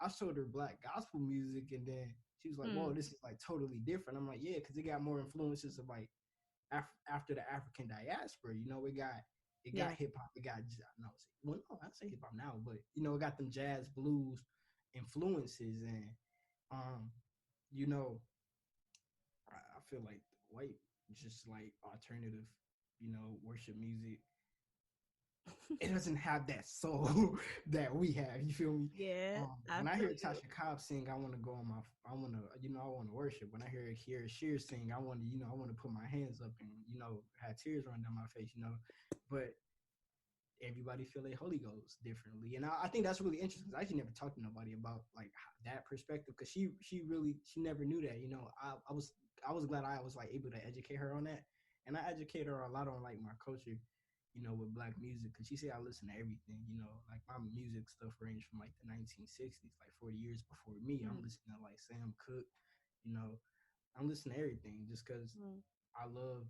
I showed her black gospel music, and then she was like, "Whoa, this is like totally different." I'm like, "Yeah, because it got more influences of like after the African diaspora. You know, it got hip hop, it got I say hip hop now, but you know, it got them jazz blues influences, and you know, I feel like white just like alternative, you know, worship music, it doesn't have that soul that we have. You feel me? Yeah. When I hear Tasha Cobb sing, I want to go on my, I want to, you know, I want to worship. When I hear Sheer sing, I want to, you know, I want to put my hands up and, you know, have tears run down my face, you know. But everybody feel their Holy Ghost differently, and I think that's really interesting. I actually never talked to nobody about like that perspective, because she never knew that. You know, I was glad I was like able to educate her on that, and I educate her a lot on like my culture, you know, with black music, because she said I listen to everything. You know, like my music stuff ranged from like the 1960s, like 40 years before me. I'm listening to like Sam Cooke, you know, I'm listening to everything just because I love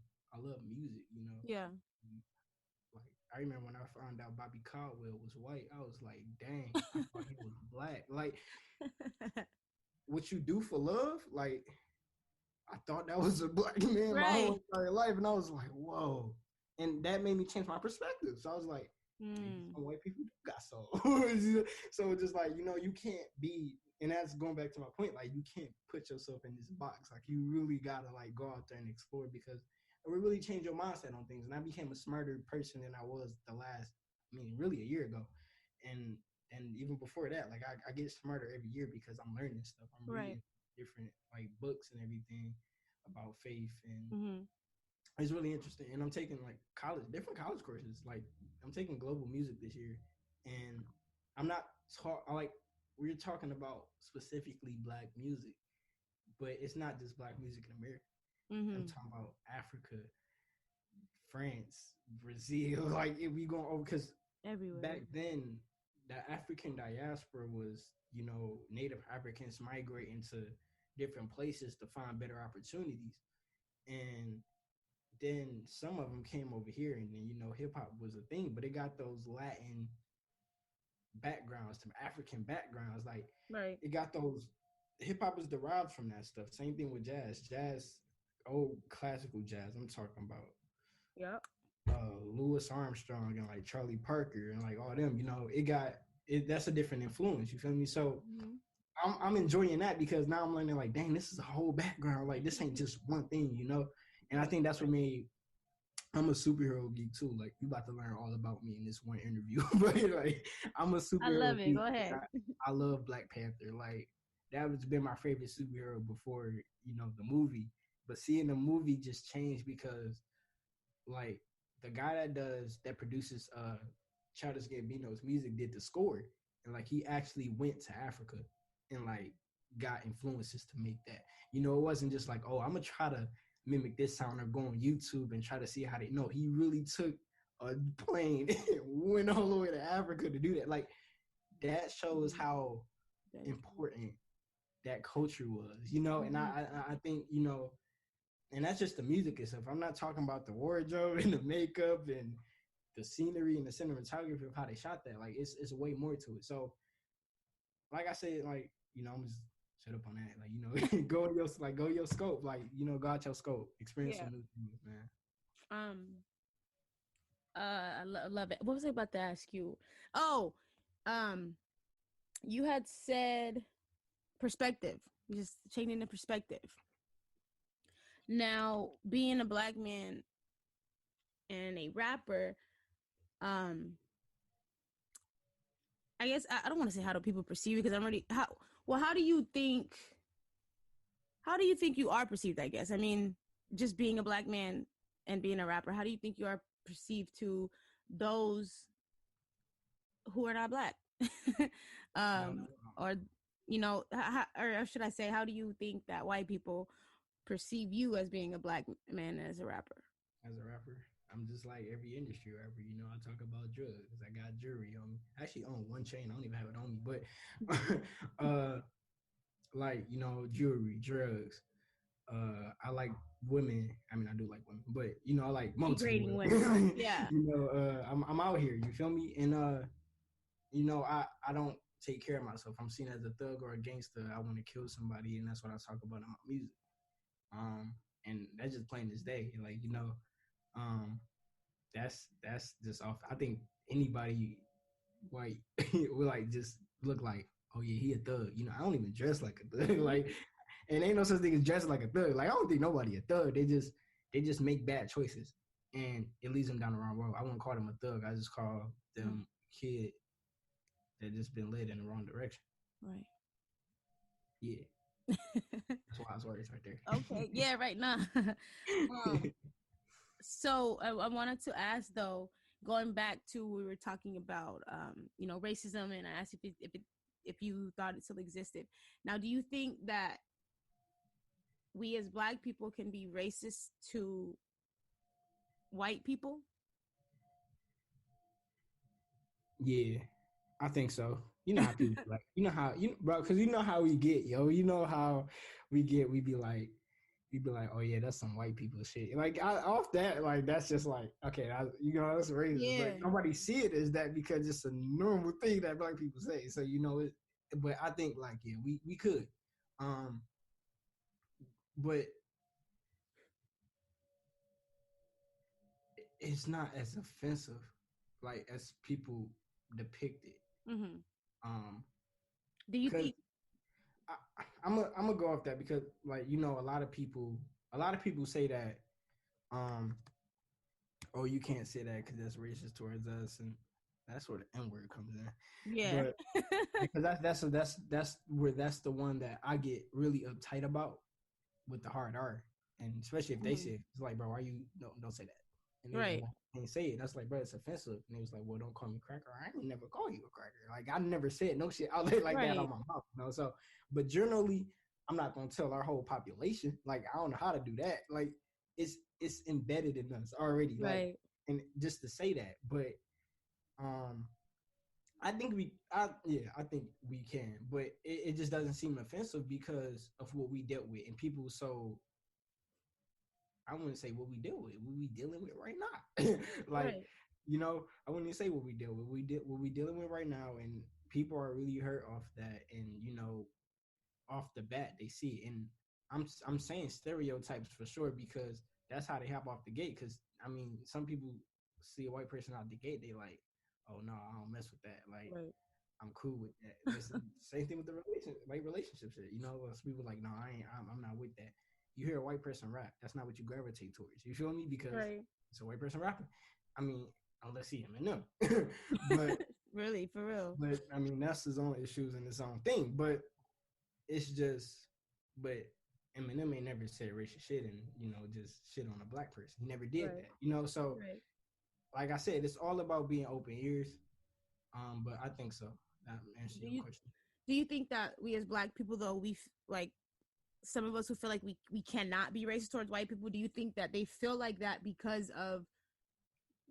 music. You know. Yeah. Like I remember when I found out Bobby Caldwell was white, I was like, dang, I thought he was black. Like, what you do for love? Like, I thought that was a black man my whole Right. entire life, and I was like, whoa. And that made me change my perspective. So I was like, maybe some white people do got soul. So just like, you know, you can't be, and that's going back to my point, like you can't put yourself in this box. Like you really gotta like go out there and explore, because it will really change your mindset on things. And I became a smarter person than I was really a year ago. And even before that, like I get smarter every year because I'm learning stuff. I'm Right. reading different like books and everything about faith, and it's really interesting. And I'm taking like different college courses. Like I'm taking global music this year, and I'm not like we're talking about specifically black music, but it's not just black music in America. I'm talking about Africa, France, Brazil. Like if we go over, because Everywhere. back then the African diaspora was, you know, Native Africans migrating to different places to find better opportunities, and then some of them came over here, and then, you know, hip hop was a thing, but it got those Latin backgrounds, some African backgrounds. Like Right. it got those, hip hop is derived from that stuff. Same thing with jazz, old classical jazz. I'm talking about Yep. Louis Armstrong and like Charlie Parker and like all them. You know, that's a different influence. You feel me? So I'm enjoying that, because now I'm learning like, dang, this is a whole background. Like this ain't just one thing, you know. And I think that's what made, I'm a superhero geek too. Like you about to learn all about me in this one interview, but like I'm a I superhero love it. geek. Go ahead. I love Black Panther. Like that has been my favorite superhero before, you know, the movie. But seeing the movie just changed, because like the guy that produces Childish Gambino's music did the score, and like he actually went to Africa and like got influences to make that. You know, it wasn't just like, oh, I'm gonna try to mimic this sound or go on YouTube and try to see how they know. He really took a plane and went all the way to Africa to do that. Like that shows how important that culture was, you know. And I think, you know, and that's just the music itself. I'm not talking about the wardrobe and the makeup and the scenery and the cinematography of how they shot that. Like it's way more to it. So like I said, like, you know, I'm just shut up on that. Like, you know, go your scope. Like, you know, go out your scope. Experience Yeah. some new things, man. Um. Love it. What was I about to ask you? Oh, um, you had said perspective. Just changing the perspective. Now, being a black man and a rapper, um, I guess I don't want to say how do people perceive it, because I'm already how. Well, how do you think you are perceived? I guess. I mean, just being a black man and being a rapper, how do you think you are perceived to those who are not black? um, or or should I say, how do you think that white people perceive you as being a black man as a rapper? As a rapper, I'm just like every industry rapper. You know, I talk about drugs. I got jewelry on me. I actually own one chain. I don't even have it on me, but like, you know, jewelry, drugs. I like women. I mean, I do like women, but you know, I like multiple Degrading women. women. Yeah. You know, I'm out here. You feel me? And you know, I don't take care of myself. I'm seen as a thug or a gangster. I want to kill somebody, and that's what I talk about in my music. Um, and that's just plain as day. Like, um, that's just off. I think anybody white will like just look like, oh yeah, he a thug. I don't even dress like a thug. Like, and ain't no such thing as dressing like a thug. Like, I don't think nobody a thug. They just make bad choices, and it leads them down the wrong road. I wouldn't call them a thug. I just call them kid that just been led in the wrong direction. Right. Yeah, that's why I was worried right there. Okay. Yeah. Right now. So I wanted to ask though, going back to we were talking about racism, and I asked if you thought it still existed. Now, do you think that we as Black people can be racist to white people? Yeah, I think so. You know how people like, bro, because you know how we get, yo. You know how we get. We be like, oh yeah, that's some white people shit. Like, off that, like, that's just like, okay, that's racist. Yeah. But nobody see it as that because it's a normal thing that Black people say. So it. But I think like, yeah, we could, but it's not as offensive, like as people depict it. Mm-hmm. Do you Because think? I'm gonna go off that because, like, a lot of people say that, oh, you can't say that because that's racist towards us, and that's where the N word comes in. Yeah. But because that's the one that I get really uptight about with the hard R, and especially if they say it, it's like, bro, why you don't say that? And they Right. ain't say it. That's like, bro, it's offensive. And he was like, well, don't call me cracker. I ain't never call you a cracker. Like, I never said no shit out like that on my mouth. So, but generally, I'm not gonna tell our whole population. Like, I don't know how to do that. Like, it's embedded in us already. Like, Right. and just to say that, but I think I think we can, but it just doesn't seem offensive because of what we dealt with, and people so. I wouldn't say what we deal with, what we dealing with right now. Like, Right. I wouldn't even say what we deal with. What we dealing with right now, and people are really hurt off that. And off the bat, they see it. And I'm saying stereotypes for sure because that's how they hop off the gate. Because I mean, some people see a white person out the gate, they like, oh no, I don't mess with that. Like, Right. I'm cool with that. Same thing with the relationship shit. Some people like, no, I'm not with that. You hear a white person rap, that's not what you gravitate towards. You feel me? Because it's a white person rapping. I mean, unless he Eminem. But really, for real. But I mean, that's his own issues and his own thing. But it's just, but Eminem ain't never said racist shit and just shit on a Black person. He never did that. So like I said, it's all about being open ears. But I think so. That answers your question. Do you think that we as Black people, though, like some of us who feel like we cannot be racist towards white people, do you think that they feel like that because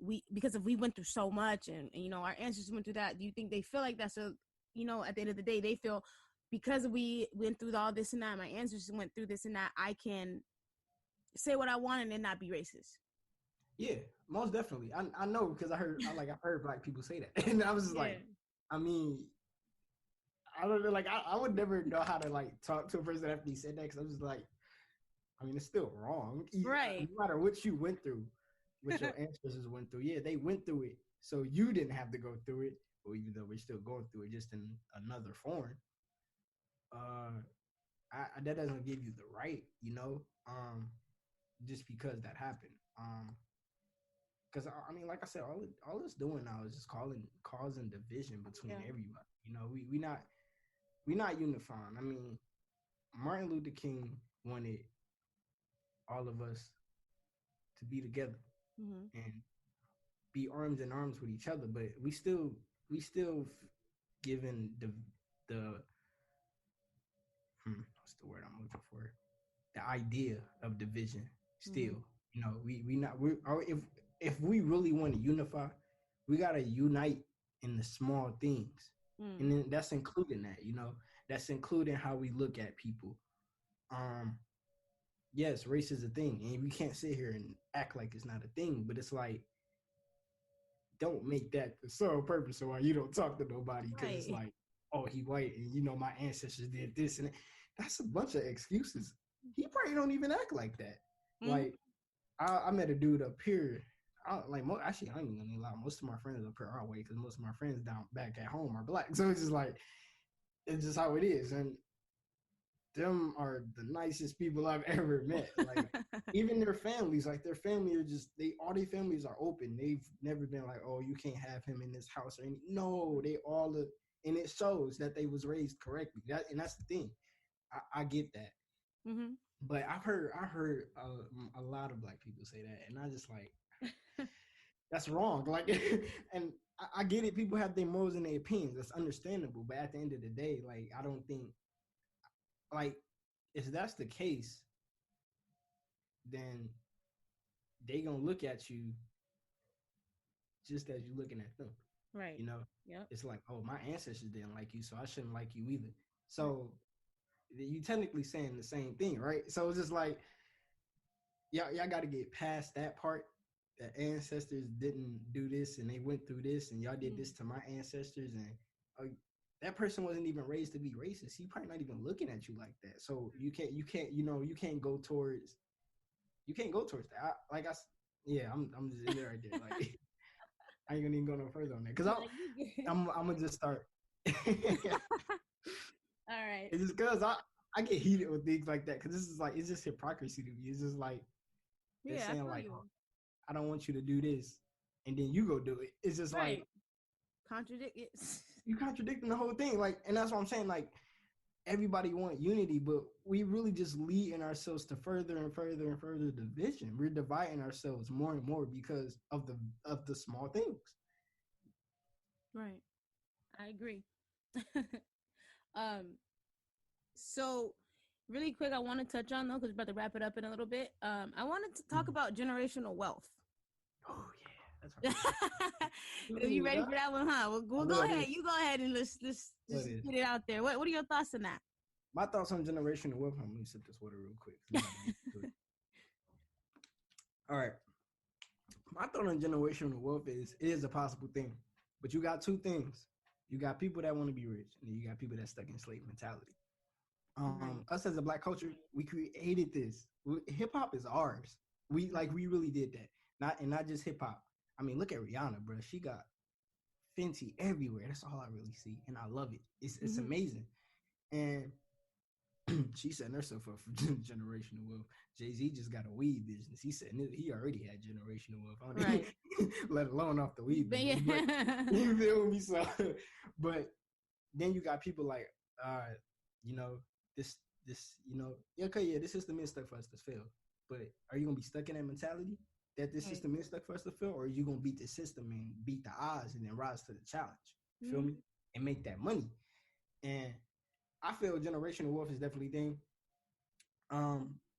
we went through so much and our ancestors went through that? Do you think they feel like that? So at the end of the day, they feel because we went through all this and that, my ancestors went through this and that, I can say what I want and then not be racist. Yeah, most definitely. I know because I've heard Black people say that, and I was just like, I mean, I don't know, like I would never know how to like talk to a person after he said that because I'm just like, I mean, it's still wrong, right? No matter what you went through, what your ancestors went through. Yeah, they went through it, so you didn't have to go through it. Or even though we're still going through it, just in another form. That doesn't give you the right, just because that happened. Because I mean, like I said, all it's doing now is just causing division between everybody. We not unifying. I mean, Martin Luther King wanted all of us to be together and be arms in arms with each other, but we still given the what's the word I'm looking for? The idea of division. Still, if we really want to unify, we gotta unite in the small things, and then that's including that. That's including how we look at people. Yes, race is a thing, and we can't sit here and act like it's not a thing. But it's like, don't make that the sole purpose of why you don't talk to nobody, because it's like, oh, he white, and my ancestors did this and that. That's a bunch of excuses. He probably don't even act like that. Mm-hmm. Like I met a dude up here. Actually, I ain't even gonna lie. Most of my friends up here are white because most of my friends down back at home are black. So it's just like it's just how it is, and them are the nicest people I've ever met. Like even their families, like their family are just all their families are open. They've never been like, oh, you can't have him in this house or any. No, they all and it shows that they was raised correctly. And that's the thing. I get that. Mm-hmm. But I heard a lot of black people say that, and I just like that's wrong. Like, and I get it. People have their morals and their opinions. That's understandable. But at the end of the day, like, I don't think like if that's the case, then they gonna look at you just as you looking at them. Right. Yep. It's like, oh, my ancestors didn't like you, so I shouldn't like you either. So you technically saying the same thing, right? So it's just like y'all got to get past that part. That ancestors didn't do this and they went through this and y'all did this to my ancestors, and that person wasn't even raised to be racist. He probably not even looking at you like that. So you can't go towards that. I'm just in there right there. Like I ain't gonna even go no further on that because I'm gonna just start. All right. It's just because I get heated with things like that because this is like it's just hypocrisy to me. It's just like they're saying like, oh, I don't want you to do this, and then you go do it. It's just like contradict it. You contradicting the whole thing. Like, and that's what I'm saying. Like, everybody want unity, but we really just leading ourselves to further and further and further division. We're dividing ourselves more and more because of the small things. Right. I agree. So really quick, I want to touch on though, because we're about to wrap it up in a little bit. I wanted to talk about generational wealth. Oh yeah, that's right. Are you ready for that one, huh? We'll go ahead. You go ahead and let's just get it out there. What are your thoughts on that? My thoughts on generational wealth. Let me sip this water real quick. All right. My thought on generational wealth is it is a possible thing, but you got two things. You got people that want to be rich, and then you got people that's stuck in slave mentality. Us as a black culture, we created this. Hip hop is ours. We really did that. Not just hip hop. I mean, look at Rihanna, bro. She got Fenty everywhere. That's all I really see, and I love it. It's amazing. And she setting herself up for generational wealth. Jay-Z just got a weed business. He said he already had generational wealth, right? Let alone off the weed business. But, you feel me? So, but then you got people like, this, okay, yeah, this system is stuck for us to fail. But are you gonna be stuck in that mentality that this system is stuck for us to fail, or are you gonna beat the system and beat the odds and then rise to the challenge? You feel me? And make that money. And I feel generational wealth is definitely a thing.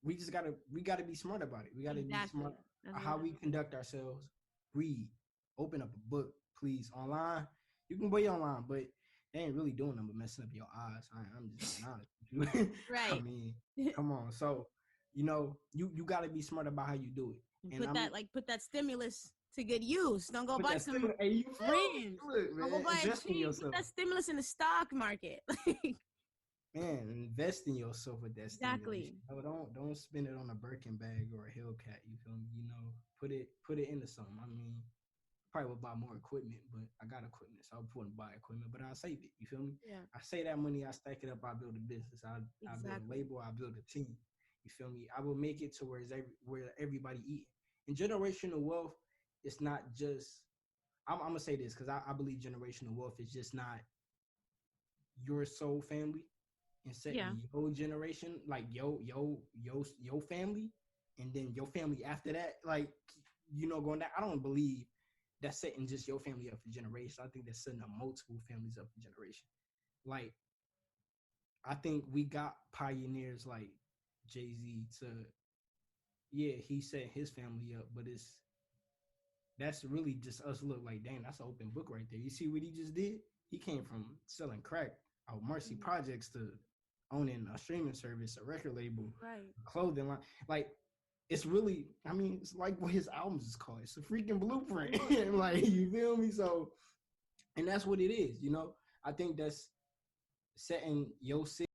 We gotta be smart about it. We gotta be smart how we conduct ourselves. Read, open up a book, please. Online, you can buy online, but they ain't really doing them but messing up your eyes. I'm just being honest with you. Right. I mean, come on. So, you gotta be smart about how you do it. And put that stimulus to good use. Don't go buy some rims. Don't go buy a cheap. Put that stimulus in the stock market. Man, invest in yourself with that. Exactly. Don't spend it on a Birkin bag or a Hellcat. You feel me? Put it into something. I mean, probably would buy more equipment, but I got equipment, so I wouldn't buy equipment. But I'll save it. You feel me? Yeah. I save that money. I stack it up. I build a business. I build a label. I build a team. You feel me? I will make it to where everybody eat. And generational wealth, it's not just. I'm gonna say this because I believe generational wealth is just not your soul family. And setting your generation, like your family, and then your family after that, like going down. I don't believe that's setting just your family up for generation. I think that's setting up multiple families up for generation. Like, I think we got pioneers like Jay-Z he set his family up, but that's really just us. Look like, dang, that's an open book right there. You see what he just did? He came from selling crack out Marcy Projects to owning a streaming service, a record label, a clothing line. Like, it's really, I mean, it's like what his albums is called. It's a freaking blueprint. Like, you feel me? So, and that's what it is, I think that's setting your city